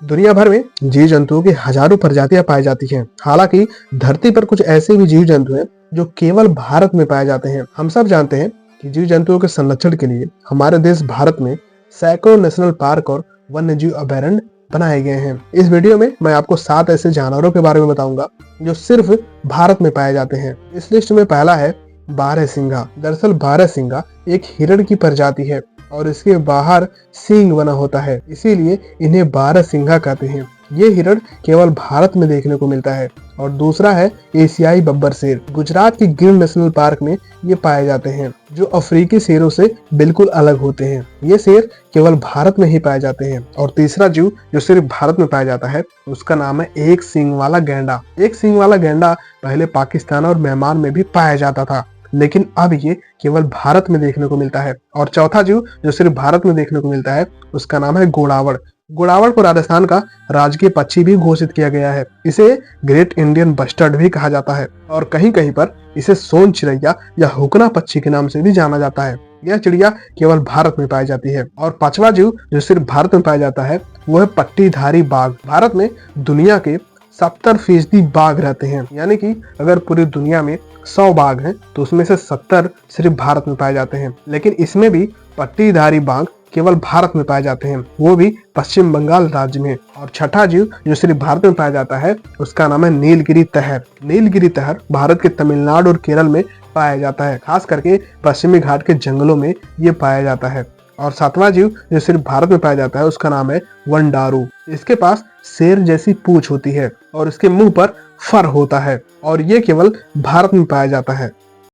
दुनिया भर में जीव जंतुओं की हजारों प्रजातियां पाई जाती हैं। हालांकि धरती पर कुछ ऐसे भी जीव जंतु हैं जो केवल भारत में पाए जाते हैं। हम सब जानते हैं कि जीव जंतुओं के संरक्षण के लिए हमारे देश भारत में सैकड़ों नेशनल पार्क और वन्य जीव अभयारण्य बनाए गए हैं। इस वीडियो में मैं आपको 7 ऐसे जानवरों के बारे में बताऊंगा जो सिर्फ भारत में पाए जाते हैं। इस लिस्ट में पहला है बारहसिंघा। दरअसल बारहसिंघा एक हिरण की प्रजाति है और इसके बाहर सींग बना होता है, इसीलिए इन्हें बारहसिंघा कहते हैं। ये हिरण केवल भारत में देखने को मिलता है। और दूसरा है एशियाई बब्बर शेर। गुजरात के गिर नेशनल पार्क में ये पाए जाते हैं, जो अफ्रीकी शेरों से बिल्कुल अलग होते हैं। ये शेर केवल भारत में ही पाए जाते हैं। और तीसरा जीव जो सिर्फ भारत में पाया जाता है उसका नाम है एक सींग वाला गैंडा। एक सींग वाला गैंडा पहले पाकिस्तान और म्यांमार में भी पाया जाता था, लेकिन अब ये केवल भारत में देखने को मिलता है। और चौथा जीव जो सिर्फ भारत में देखने को मिलता है उसका नाम है घोड़ावड़। घोड़ावड़ को राजस्थान का राजकीय पक्षी भी घोषित किया गया है। इसे ग्रेट इंडियन बस्टर्ड भी कहा जाता है और कहीं कहीं पर इसे सोन चिड़ैया या हुकना पक्षी के नाम से भी जाना जाता है। यह चिड़िया केवल भारत में पाई जाती है। और पांचवा जीव जो सिर्फ भारत में पाया जाता है वो है पट्टीधारी बाघ। भारत में दुनिया के 70% बाघ रहते हैं, यानी कि अगर पूरी दुनिया में 100 बाघ हैं तो उसमें से 70 सिर्फ भारत में पाए जाते हैं। लेकिन इसमें भी पट्टीधारी बाघ केवल भारत में पाए जाते हैं, वो भी पश्चिम बंगाल राज्य में। और छठा जीव जो सिर्फ भारत में पाया जाता है उसका नाम है नीलगिरी तहर। नीलगिरी तहर भारत के तमिलनाडु और केरल में पाया जाता है, खास करके पश्चिमी घाट के जंगलों में ये पाया जाता है। और सातवां जीव जो सिर्फ भारत में पाया जाता है उसका नाम है वनडारू। इसके पास शेर जैसी पूंछ होती है और इसके मुंह पर फर होता है और ये केवल भारत में पाया जाता है।